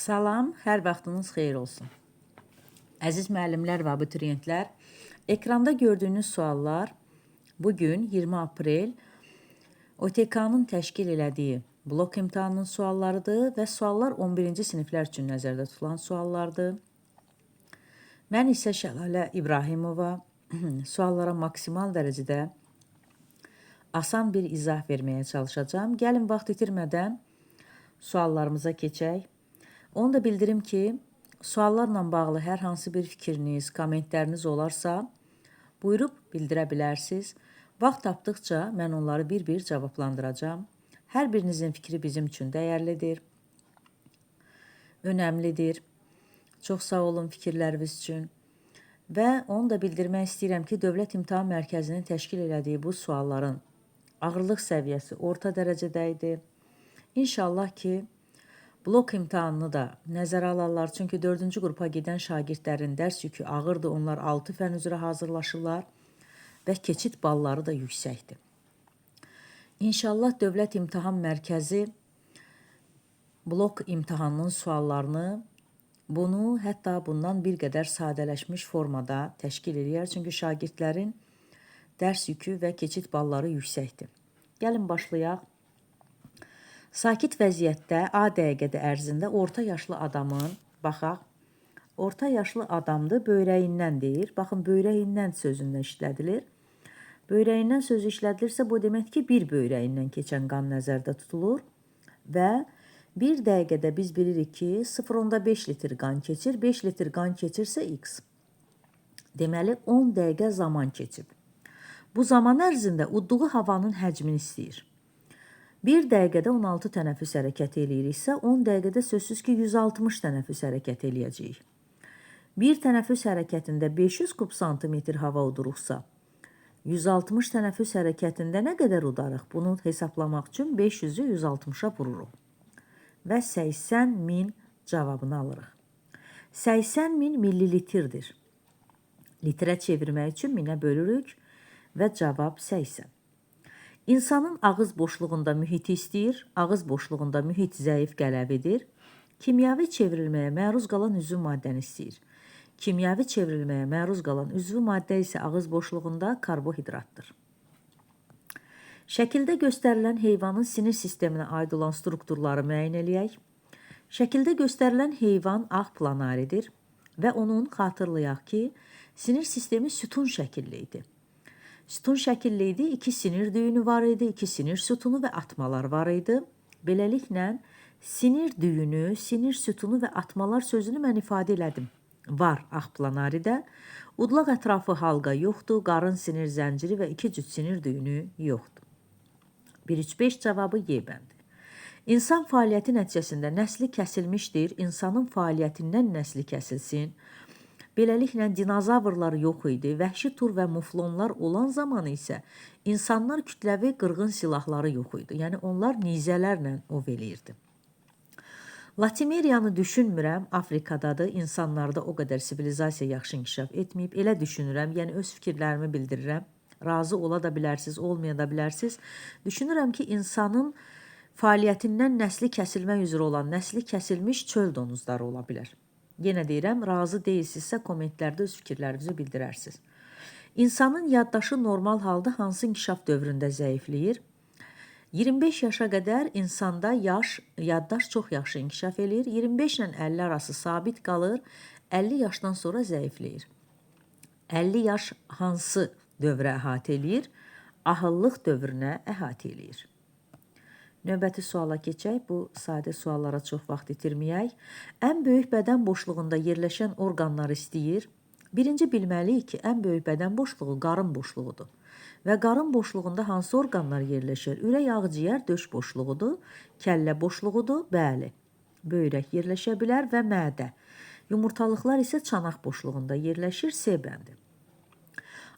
Salam, hər vaxtınız xeyir olsun. Əziz müəllimlər və abituriyentlər, ekranda gördüyünüz suallar bugün 20 aprel OTK-nın təşkil elədiyi blok imtahanının suallarıdır və suallar 11-ci siniflər üçün nəzərdə tutulan suallardır. Mən isə Şəlalə İbrahimova suallara maksimal dərəcədə asan bir izah verməyə çalışacağım. Gəlin vaxt itirmədən suallarımıza keçək. Onu da bildirim ki, suallarla bağlı hər hansı bir fikriniz, kommentləriniz olarsa, buyurub bildirə bilərsiniz. Vaxt tapdıqca mən onları bir-bir cavablandıracağım. Hər birinizin fikri bizim üçün dəyərlidir, önəmlidir. Çox sağ olun fikirləriniz üçün. Və onu da bildirmək istəyirəm ki, Dövlət İmtahan Mərkəzinin təşkil elədiyi bu sualların ağırlıq səviyyəsi orta dərəcədə idi. İnşallah ki, blok imtahanını da nəzərə alarlar. Çünki 4-cü qrupa gedən şagirdlərin dərs yükü ağırdır. Onlar 6 fən üzrə hazırlaşırlar və keçid balları da yüksəkdir. İnşallah Dövlət İmtahan Mərkəzi blok imtahanının suallarını hətta bundan bir qədər sadələşmiş formada təşkil edir. Çünki şagirdlərin dərs yükü və keçid balları yüksəkdir. Gəlin başlayaq. Sakit vəziyyətdə A dəqiqədə ərzində orta yaşlı adamın, baxaq, orta yaşlı adamdır, böyrəyindən deyir. Baxın, böyrəyindən sözündən işlədilir. Böyrəyindən sözü işlədilirsə, bu demək ki, bir böyrəyindən keçən qan nəzərdə tutulur və bir dəqiqədə biz bilirik ki, 0,5 litr qan keçir, 5 litr qan keçirsə x. Deməli, 10 dəqiqə zaman keçib. Bu zaman ərzində udduğu havanın həcmini istəyir. Bir dəqiqədə 16 tənəffüs hərəkət eləyiriksə, 10 dəqiqədə sözsüz ki, 160 tənəffüs hərəkət eləyəcəyik. Bir tənəffüs hərəkətində 500 kub santimetr hava uduruqsa, 160 tənəffüs hərəkətində nə qədər udarıq? Bunu hesablamaq üçün 500-ü 160-a vururuq və 80.000 cavabını alırıq. 80.000 millilitrdir. Litrə çevirmək üçün 1000-ə bölürük və cavab 80. İnsanın ağız boşluğunda mühiti istəyir, ağız boşluğunda mühit zəif qələvidir. Kimyəvi çevrilməyə məruz qalan üzvü maddəni istəyir. Kimyəvi çevrilməyə məruz qalan üzvü maddə isə ağız boşluğunda karbohidratdır. Şəkildə göstərilən heyvanın sinir sisteminə aid olan strukturları müəyyən eləyək. Şəkildə göstərilən heyvan ağ planaridir və onun xatırlayaq ki, sinir sistemi sütun şəkilli idi. Sütun şəkilli idi, 2 sinir düyünü var idi, 2 sinir sütunu və atmalar var idi. Beləliklə, sinir düyünü, sinir sütunu və atmalar sözünü mən ifadə elədim. Var ağ planaridə. Udlaq ətrafı halqa yoxdur, qarın sinir zənciri və 2 cüt sinir düyünü yoxdur. 1-3-5 cavabı Y bəndi. İnsan fəaliyyəti nəticəsində nəsli kəsilmişdir. İnsanın fəaliyyətindən nəsli kəsilsin. Beləliklə, dinozavrlar yox idi, vəhşi tur və muflonlar olan zamanı isə insanlar kütləvi qırğın silahları yox idi. Yəni, onlar nizələrlə ov eləyirdi. Latimeriyanı düşünmürəm, Afrikadadır, insanlarda o qədər sivilizasiya yaxşı inkişaf etməyib. Elə düşünürəm, yəni öz fikirlərimi bildirirəm. Razı ola da bilərsiniz, olmaya da bilərsiniz. Düşünürəm ki, insanın fəaliyyətindən nəsli kəsilmək üzrə olan, nəsli kəsilmiş çöl donuzları ola bilər. Yenə deyirəm, razı deyilsinizsə kommentlərdə öz fikirlərinizi bildirərsiniz. İnsanın yaddaşı normal halda hansı inkişaf dövründə zəifləyir? 25 yaşa qədər insanda yaddaş çox yaxşı inkişaf eləyir. 25 ilə 50 arası sabit qalır, 50 yaşdan sonra zəifləyir. 50 yaş hansı dövrə əhatə eləyir? Ahıllıq dövrünə əhatə eləyir. Növbəti suala keçək. Bu sadə suallara çox vaxt itirməyək. Ən böyük bədən boşluğunda yerləşən orqanları istəyir. Birinci bilməliyik ki, ən böyük bədən boşluğu qarın boşluğudur. Və qarın boşluğunda hansı orqanlar yerləşir? Ürək, ağciyər, döş boşluğudur. Kəllə boşluğudur. Bəli. Böyrək yerləşə bilər və mədə. Yumurtalıqlar isə çanaq boşluğunda yerləşir. C bəndi.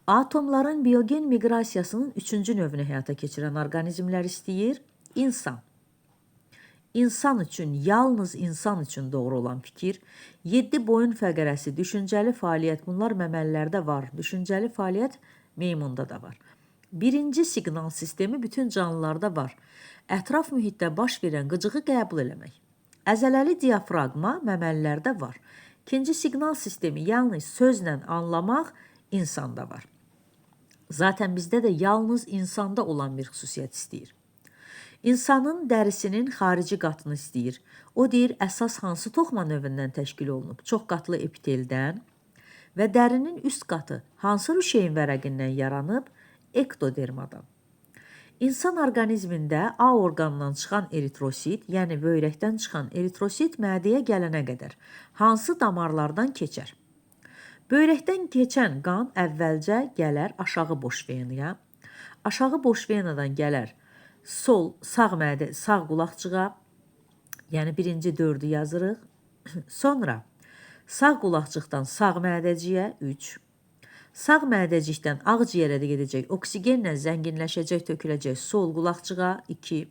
Atomların biogen miqrasiyasının 3-cü növünü həyata keçirən orqanizmlər istəyir. İnsan. İnsan üçün, yalnız insan üçün doğru olan fikir. 7 boyun fəqərəsi, düşüncəli fəaliyyət, bunlar məməlilərdə var. Düşüncəli fəaliyyət meymunda da var. Birinci siqnal sistemi bütün canlılarda var. Ətraf mühitdə baş verən qıcığı qəbul eləmək. Əzələli diafraqma məməlilərdə var. İkinci siqnal sistemi yalnız sözlə anlamaq insanda var. Zaten bizdə də yalnız insanda olan bir xüsusiyyət istəyir. İnsanın dərisinin xarici qatını istəyir. O deyir, əsas hansı toxuma növündən təşkil olunub? Çox qatlı epiteldən və dərinin üst qatı hansı rüşeyin vərəqindən yaranıb? Ektodermadan. İnsan orqanizmində A orqanından çıxan eritrosit, yəni böyrəkdən çıxan eritrosit mədiyə gələnə qədər hansı damarlardan keçər? Böyrəkdən keçən qan əvvəlcə gələr aşağı boş venaya. Aşağı boş venadan gələr sağ qulaqçığa, yəni birinci 4-ü yazırıq. Sonra sağ qulaqçıqdan sağ mədəciyə 3. Sağ mədəcikdən ağciyərə də gedəcək, oksigenlə zənginləşəcək, töküləcək sol qulaqçığa 2.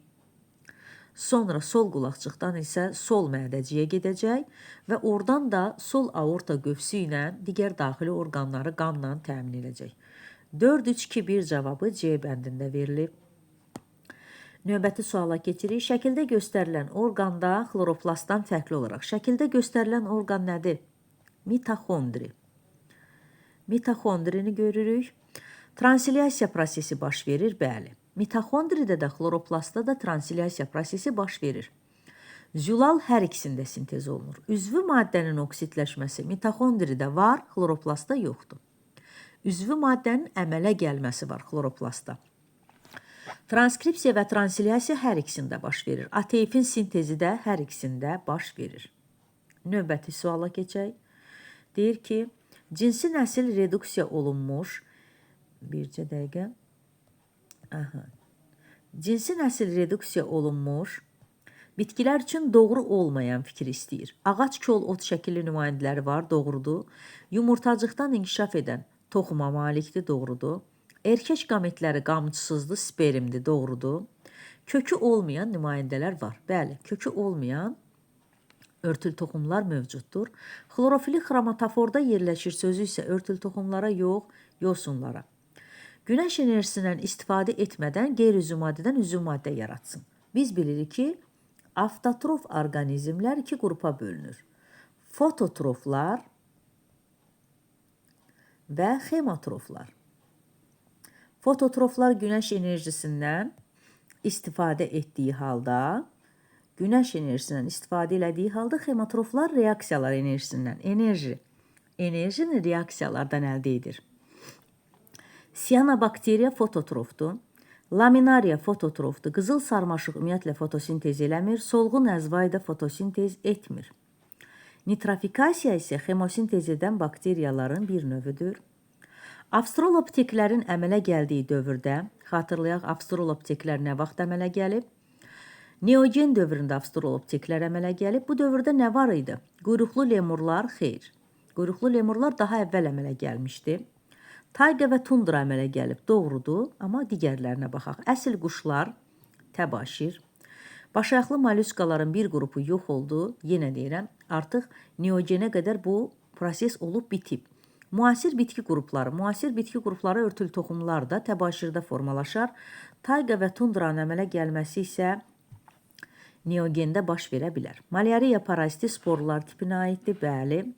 Sonra sol qulaqçıqdan isə sol mədəciyə gedəcək və oradan da sol aorta qövsü ilə digər daxili orqanları qanla təmin edəcək. 4-3-2-1 cavabı C bəndində verilib. Növbəti suala keçirik. Şəkildə göstərilən orqanda xloroplastdan fərqli olaraq. Şəkildə göstərilən orqan nədir? Mitoxondri. Mitoxondrini görürük. Transilyasiya prosesi baş verir, bəli. Mitoxondridə də, xloroplastda da transilyasiya prosesi baş verir. Zülal hər ikisində sintez olunur. Üzvü maddənin oksidləşməsi mitoxondridə var, xloroplastda yoxdur. Üzvü maddənin əmələ gəlməsi var xloroplastda. Transkripsiya və transilyasiya hər ikisində baş verir. ATF-in sintezi də hər ikisində baş verir. Növbəti suala keçək. Deyir ki, cinsi nəsil reduksiya olunmuş, bircə dəqiqə, cinsi nəsil reduksiya olunmuş, bitkilər üçün doğru olmayan fikir istəyir. Ağac kol ot şəkilli nümayəndələri var, doğrudur. Yumurtacıqdan inkişaf edən toxuma malikdir, doğrudur. Erkək qametləri qamçısızdır, spermdir, doğrudur. Kökü olmayan nümayəndələr var. Bəli, kökü olmayan örtül toxumlar mövcuddur. Xlorofili xromatoforda yerləşir sözü isə örtül toxumlara yox, yosunlara. Günəş enerjisindən istifadə etmədən qeyri-üzvü maddədən üzvü maddə yaratsın. Biz bilirik ki, avtotrof orqanizmlər iki qrupa bölünür. Fototroflar və xemotroflar. Fototroflar günəş enerjisindən istifadə etdiyi halda, xemotroflar reaksiyalar enerjisindən, enerjini reaksiyalardan əldə edir. Siyanobakteriya fototrofdur, laminariya fototrofdur, qızıl sarmaşıq ümumiyyətlə fotosintez eləmir, solğun əzvayda fotosintez etmir. Nitrofikasiya isə xemosintez edən bakteriyaların bir növüdür. Avstralopteklərin əmələ gəldiyi dövrdə, xatırlayaq, avstralopteklər nə vaxt əmələ gəlib? Neogen dövründə avstralopteklər əmələ gəlib. Bu dövrdə nə var idi? Quyruqlu lemurlar, xeyr. Quyruqlu lemurlar daha əvvəl əmələ gəlmişdi. Tayqa və tundra əmələ gəlib, doğrudur, amma digərlərinə baxaq. Əsl quşlar, təbaşir. Başayaqlı molluskaların bir qrupu yox oldu. Yenə deyirəm, artıq neogenə qədər bu proses olub bitib. Müasir bitki qrupları örtül toxumlar da təbaşirdə formalaşar. Tayqa və tundranın əmələ gəlməsi isə neogenda baş verə bilər. Malyariya paraziti sporlar tipinə aiddir, bəli.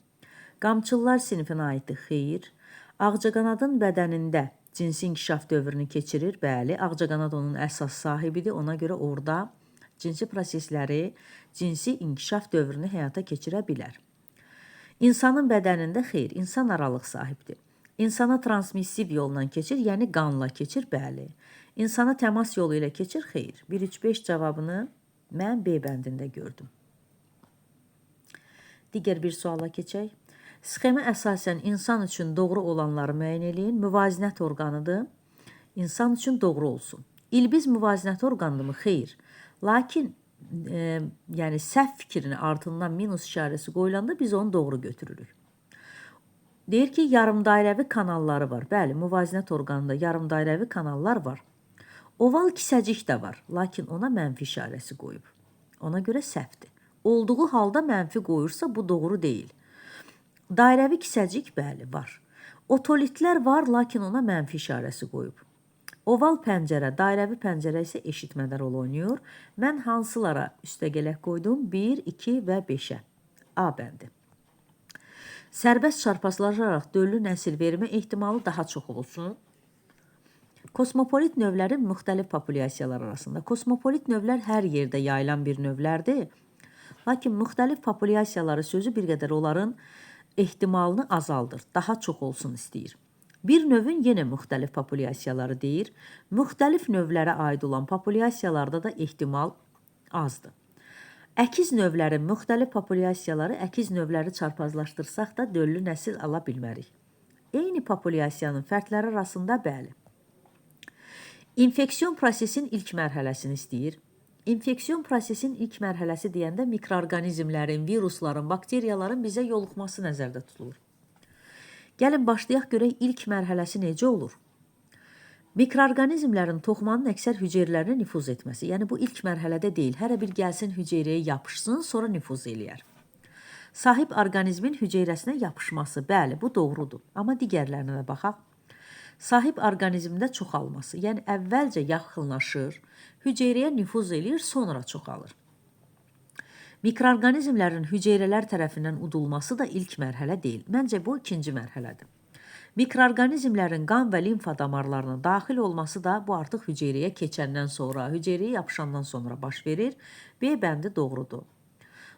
Qamçıllar sinifinə aiddir, xeyr. Ağcaqanadın bədənində cinsi inkişaf dövrünü keçirir, bəli. Ağcaqanad onun əsas sahibidir, ona görə orada cinsi prosesləri, cinsi inkişaf dövrünü həyata keçirə bilər. İnsanın bədənində xeyr, insan aralıq sahibdir. İnsana transmissiv yolla keçir, yəni qanla keçir, bəli. İnsana təmas yolu ilə keçir, xeyr. 1-3-5 cavabını mən B bəndində gördüm. Digər bir suala keçək. Sxemə əsasən insan üçün doğru olanları müəyyən eləyin. Müvazinət orqanıdır. İnsan üçün doğru olsun. İlbiz müvazinət orqanıdırmı? Xeyr. Lakin yəni səhv fikrini ardından minus işarəsi qoyulanda biz onu doğru götürürük. Deyir ki, yarımdairəvi kanalları var. Bəli, müvazinət orqanında yarımdairəvi kanallar var. Oval kisəcik də var, lakin ona mənfi işarəsi qoyub. Ona görə səhvdir. Olduğu halda mənfi qoyursa bu doğru deyil. Dairəvi kisəcik, bəli, var. Otolitlər var, lakin ona mənfi işarəsi qoyub. Oval pəncərə, dairəvi pəncərə isə eşitmədə rol oynayır. Mən hansılara üstəgələk qoydum? 1, 2 və 5-ə. A bəndi. Sərbəst çarpazlaşaraq döllü nəsil vermə ehtimalı daha çox olsun. Kosmopolit növlərin müxtəlif populyasiyalar arasında. Kosmopolit növlər hər yerdə yayılan bir növlərdir. Lakin müxtəlif populyasiyaları sözü bir qədər onların ehtimalını azaldır, daha çox olsun istəyir. Bir növün yenə müxtəlif populyasiyaları deyir. Müxtəlif növlərə aid olan populyasiyalarda da ehtimal azdır. Əkiz növlərin müxtəlif populyasiyaları əkiz növləri çarpazlaşdırsaq da döllü nəsil ala bilmərik. Eyni populyasiyanın fərdləri arasında bəli. İnfeksiyon prosesin ilk mərhələsini istəyir. İnfeksiyon prosesin ilk mərhələsi deyəndə mikroorqanizmlərin, virusların, bakteriyaların bizə yoluxması nəzərdə tutulur. Gəlin başlayaq görək ilk mərhələsi necə olur? Mikroorqanizmlərin toxumanın əksər hüceyrələrinə nüfuz etməsi. Yəni bu ilk mərhələdə deyil. Hərə bir gəlsin hüceyrəyə yapışsın, sonra nüfuz eləyər. Sahib orqanizmin hüceyrəsinə yapışması. Bəli, bu doğrudur. Amma digərlərinə də baxaq. Sahib orqanizmdə çoxalması. Yəni əvvəlcə yaxınlaşır, hüceyrəyə nüfuz eləyir, sonra çoxalır. Mikroorqanizmlərin hüceyrələr tərəfindən udulması da ilk mərhələ deyil. Məncə bu ikinci mərhələdir. Mikroorqanizmlərin qan və limfa damarlarına daxil olması da bu artıq hüceyrəyə keçəndən sonra, hüceyrəyə yapışandan sonra baş verir. B bəndi doğrudur.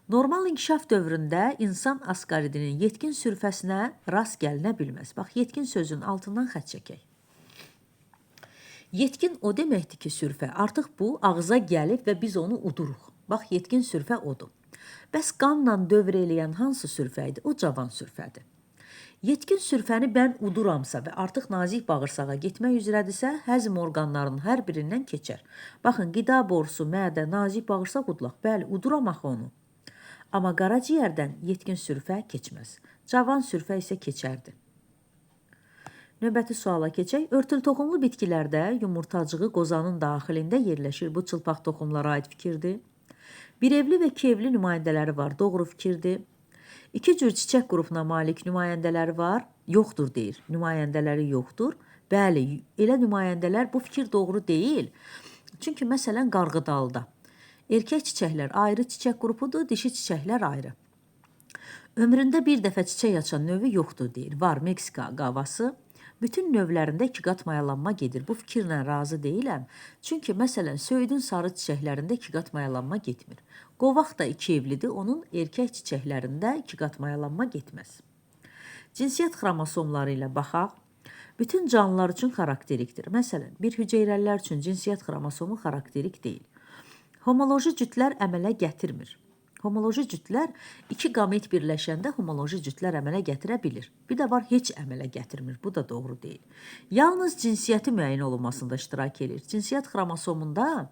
Normal inkişaf dövründə insan askaridinin yetkin sürfəsinə rast gəlinə bilməz. Bax, yetkin sözün altından xətt çəkək. Yetkin o deməkdir ki, sürfə artıq bu ağıza gəlib və biz onu uduruq. Bax, yetkin sürfə odur. Bəs qanla dövr eləyən hansı sürfə idi? O cavan sürfədir. Yetkin sürfəni mən uduramsa və artıq nazik bağırsağa getmək üzrədirsə, həzm orqanlarının hər birindən keçər. Baxın, qida borusu, mədə, nazik bağırsaq udulaq. Bəli, uduram axı onu. Amma qaraciyərdən yetkin sürfə keçməz. Cavan sürfə isə keçərdi. Növbəti suala keçək. Örtül toxumlu bitkilərdə yumurtacığı qozanın daxilində yerləşir. Bu çılpaq toxumlara aid fikirdir. Birevli və ikievli nümayəndələri var. Doğru fikirdir. İki cür çiçək qrupuna malik nümayəndələri var. Yoxdur deyir. Nümayəndələri yoxdur. Bəli, elə nümayəndələr bu fikir doğru deyil. Çünki məsələn qarğıdalda. Erkək çiçəklər ayrı çiçək qrupudur, dişi çiçəklər ayrı. Ömründə bir dəfə çiçək açan növü yoxdur deyir. Var Meksika qavası. Bütün növlərində ikiqat mayalanma gedir. Bu fikirlə razı deyiləm. Çünki məsələn söyüdün sarı çiçəklərində ikiqat mayalanma getmir. Qovaq da iki evlidir, onun erkək çiçəklərində ikiqat mayalanma getməz. Cinsiyyət xromosomları ilə baxaq. Bütün canlılar üçün xarakterikdir. Məsələn, bir hüceyrəlilər üçün cinsiyyət xromosomu xarakterik deyil. Homoloji cütlər əmələ gətirmir. Homoloji cütlər iki qamet birləşəndə homoloji cütlər əmələ gətirə bilir. Bir də var heç əmələ gətirmir. Bu da doğru deyil. Yalnız cinsiyyəti müəyyən olunmasında iştirak edir. Cinsiyyət xromosomunda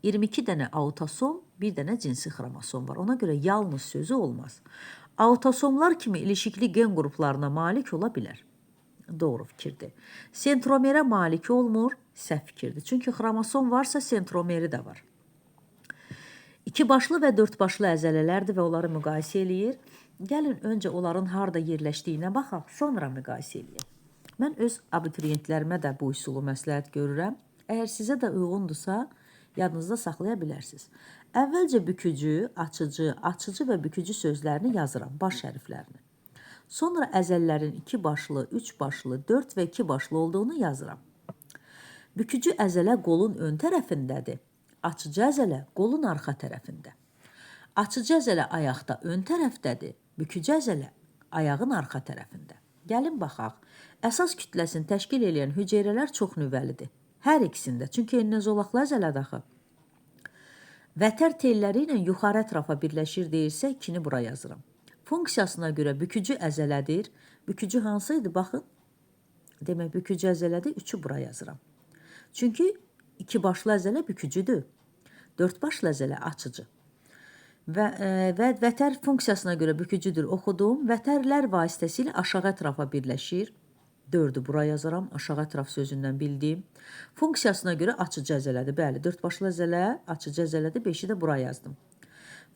22 dənə autosom, bir dənə cinsi xromosom var. Ona görə yalnız sözü olmaz. Autosomlar kimi ilişikli gen qruplarına malik ola bilər. Doğru fikirdir. Sentromerə malik olmur, səhv fikirdir. Çünki xromosom varsa sentromeri də var. İki başlı və dörd başlı əzələlərdir və onları müqayisə eləyir. Gəlin öncə onların harada yerləşdiyinə baxaq, sonra müqayisə eləyək. Mən öz abituriyentlərimə də bu üsulu məsləhət görürəm. Əgər sizə də uyğundursa, yadınızda saxlaya bilərsiniz. Əvvəlcə bükücü, açıcı və bükücü sözlərini yazıram, baş hərflərini. Sonra əzəllərin iki başlı, üç başlı, dörd və iki başlı olduğunu yazıram. Bükücü əzələ qolun ön tərəfindədir. Açıcı əzələ qolun arxa tərəfində. Açıcı əzələ ayaqda ön tərəfdədir. Bükücü əzələ ayağın arxa tərəfində. Gəlin baxaq. Əsas kütləsini təşkil edən hüceyrələr çox nüvəlidir. Hər ikisində. Çünki ennezolaqlı əzələdir axı. Vətər telləri ilə yuxarı ətrafa birləşir deyirsə, ikini bura yazıram. Funksiyasına görə bükücü əzələdir. Bükücü hansıydı? Baxın. Demək, bükücü əzələdir. Üçü bura yazıram. Çünki iki başlı əzələ bükücüdür. Dörd başlı əzələ açıcı. Və vətər funksiyasına görə bükücüdür oxudum. Vətərlər vasitəsilə aşağı ətrafa birləşir. Dördü bura yazaram. Aşağı ətraf sözündən bildiyim. Funksiyasına görə açıcı əzələdir. Bəli, dörd başlı əzələ açıcı əzələdir. Beşi də bura yazdım.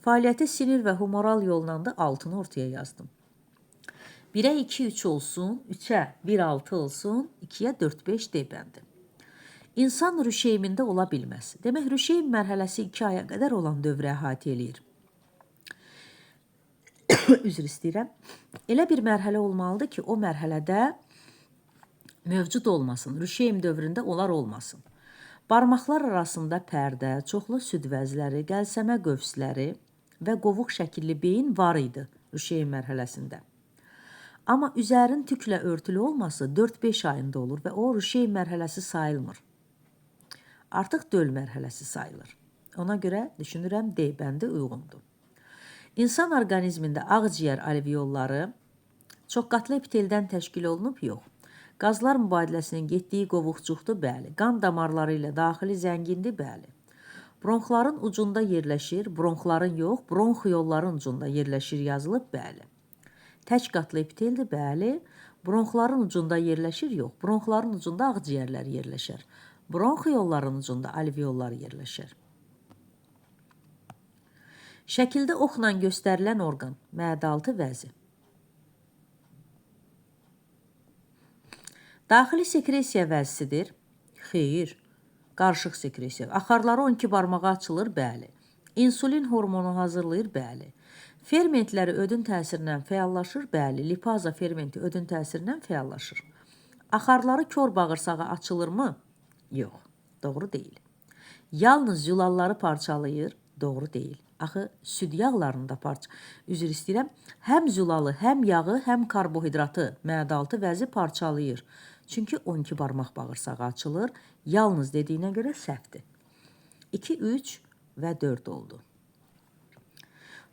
Fəaliyyəti sinir və humoral yolla da 6-nı ortaya yazdım. 1-ə 2, 3 olsun. 3-ə 1, 6 olsun. 2-yə 4, 5 D bəndi. İnsan rüşeymində ola bilməz. Demək, rüşeym mərhələsi 2 aya qədər olan dövrə əhatə eləyir. Üzr istəyirəm. Elə bir mərhələ olmalıdır ki, o mərhələdə mövcud olmasın. Rüşeym dövründə onlar olmasın. Barmaqlar arasında pərdə, çoxlu süd vəzləri, qəlsəmə qövsləri və qovuq şəkilli beyin var idi rüşeym mərhələsində. Amma üzərin tüklə örtülü olması 4-5 ayında olur və o rüşeym mərhələsi sayılmır. Artıq döl mərhələsi sayılır. Ona görə düşünürəm D bəndi uyğundur. İnsan orqanizmində ağciyər alveolları çoxqatlı epiteldən təşkil olunub, yox. Qazlar mübadiləsinin getdiyi qovuqcuqdur, bəli. Qan damarları ilə daxili zəngindir, bəli. Bronxların ucunda yerləşir, bronxların yox, bronx yolların ucunda yerləşir yazılıb, bəli. Tək qatlı epiteldir, bəli. Bronxların ucunda yerləşir, yox. Bronxların ucunda ağciyərlər yerləşər. Bronx yolların ucunda alveollar yerləşər. Şəkildə oxla göstərilən orqan, məədaltı vəzi. Daxili sekresiya vəzisidir. Xeyr, qarışıq sekresiya. Axarları 12 barmağa açılır, bəli. İnsulin hormonu hazırlayır, bəli. Fermentləri ödün təsirindən fəallaşır, bəli. Lipaza fermenti ödün təsirindən fəallaşır. Axarları kör bağırsağa açılırmı? Yox, doğru deyil. Yalnız yulalları parçalayır, doğru deyil. Axı süd yağlarını da üzr istəyirəm, həm zülalı, həm yağı, həm karbohidratı, məədaltı vəzi parçalayır. Çünki 12 barmaq bağırsağı açılır. Yalnız dediyinə görə səhvdir. 2, 3 və 4 oldu.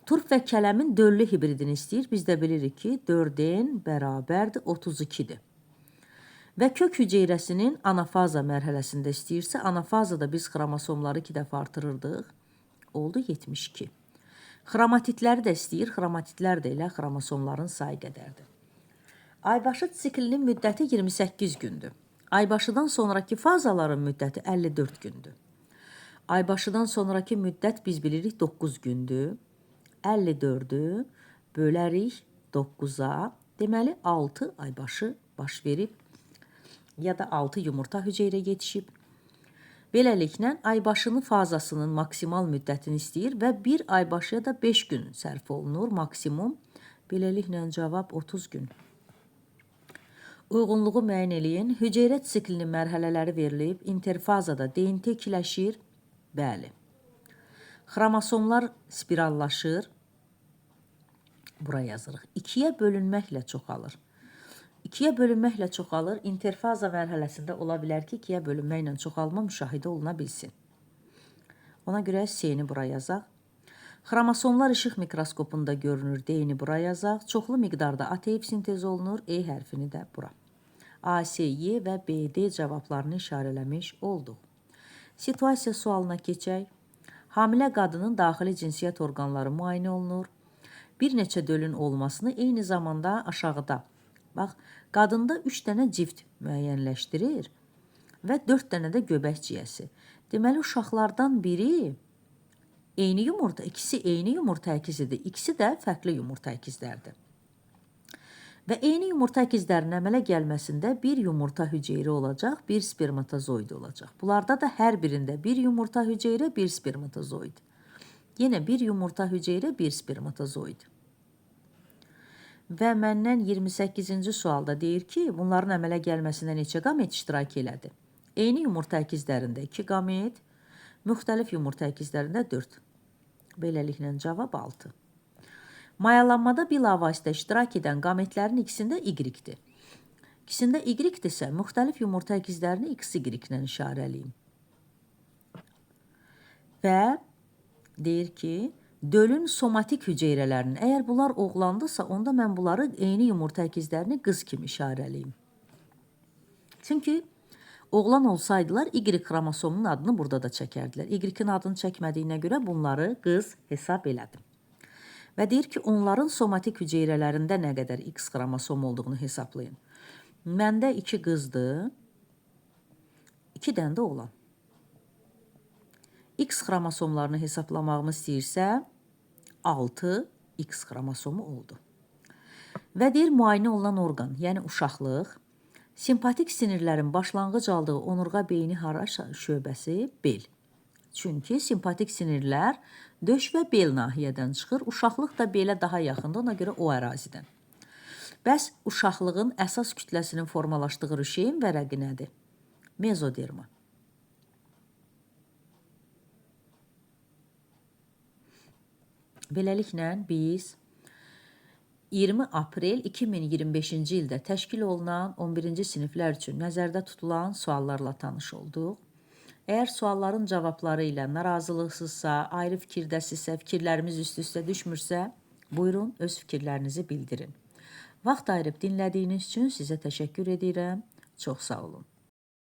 Turp və kələmin döllü hibridini istəyir. Biz də bilirik ki, 4-in bərabərdir 32-dir. Və kök hüceyrəsinin anafaza mərhələsində istəyirsə, anafazada biz xromosomları 2 dəfə artırırdıq. Oldu 72. Xromatitləri də istəyir. Xromatitlər də elə xromosomların sayı qədərdir. Aybaşı siklinin müddəti 28 gündür. Aybaşıdan sonraki fazaların müddəti 54 gündür. Aybaşıdan sonraki müddət biz bilirik 9 gündür. 54-ü bölərik 9-a. Deməli 6 aybaşı baş verib ya da 6 yumurta hüceyrə yetişib. Beləliklə aybaşının fazasının maksimal müddətini istəyir və bir aybaşıya da 5 gün sərf olunur maksimum. Beləliklə cavab 30 gün. Uyğunluğu müəyyən eləyin. Hüceyrə siklinin mərhələləri verilib. İnterfazada DNT ikiləşir. Bəli. Xromosomlar spirallaşır. Bura yazırıq. 2-yə bölünməklə çoxalır. 2-yə bölünməklə çoxalır. İnterfaza mərhələsində ola bilər ki, 2-yə bölünməklə çoxalma müşahidə oluna bilsin. Ona görə C-ni bura yazaq. Xromosomlar işıq mikroskopunda görünür. D-ni bura yazaq. Çoxlu miqdarda ATF sintez olunur. E hərfini də bura. A, C, Y və B, D cavablarını işarələmiş olduq. Situasiya sualına keçək. Hamilə qadının daxili cinsiyyət orqanları müayinə olunur. Bir neçə dölün olmasını eyni zamanda aşağıda. Bax, qadında 3 dənə cift müəyyənləşdirir və 4 dənə də göbək ciyəsi. Deməli, uşaqlardan biri eyni yumurta, ikisi eyni yumurta əkizidir, ikisi də fərqli yumurta əkizlərdir. Və eyni yumurta əkizlərinin əmələ gəlməsində bir yumurta hüceyrə olacaq, bir spermatozoid olacaq. Bunlarda da hər birində bir yumurta hüceyrə, bir spermatozoid. Yenə bir yumurta hüceyrə, bir spermatozoid. Və məndən 28-ci sualda deyir ki, bunların əmələ gəlməsində neçə qamet iştirak elədi? Eyni yumurta əkizlərində 2 qamet, müxtəlif yumurta əkizlərində 4. Beləliklə cavab 6. Mayalanmada bilavasitə iştirak edən qametlərin ikisində Y-dir. İkisində Y-dirsə, müxtəlif yumurta əkizlərini XY-lə işarəliyim. Və deyir ki, dölün somatik hüceyrələrinin, əgər bunlar oğlandısa, onda mən bunları eyni yumurta əkizlərini qız kimi işarəliyim. Çünki oğlan olsaydılar, Y xromosomunun adını burada da çəkərdilər. Y-in adını çəkmədiyinə görə bunları qız hesab elədim. Və deyir ki, onların somatik hüceyrələrində nə qədər X xromosom olduğunu hesablayın. Məndə 2 qızdır, 2 dənə də oğlan. X xromosomlarını hesablamağımı istəyirsə, 6 X xromosomu oldu. Və deyir, müayinə olunan orqan, yəni uşaqlıq, Simpatik sinirlərin başlanğıc aldığı onurğa beyni hara şöbəsi? Bel. Çünki simpatik sinirlər döş və bel nahiyədən çıxır. Uşaqlıq da belə daha yaxındır, ona görə o ərazidən. Bəs uşaqlığın əsas kütləsinin formalaşdığı rüşeyin vərəqi nədir? Mezoderma. Beləliklə biz 20 aprel 2025-ci ildə təşkil olunan 11-ci siniflər üçün nəzərdə tutulan suallarla tanış olduq. Əgər sualların cavabları ilə narazılıqsızsa, ayrı fikirdəsinizsə, fikirlərimiz üst-üstə düşmürsə, buyurun öz fikirlərinizi bildirin. Vaxt ayırıb dinlədiyiniz üçün sizə təşəkkür edirəm. Çox sağ olun.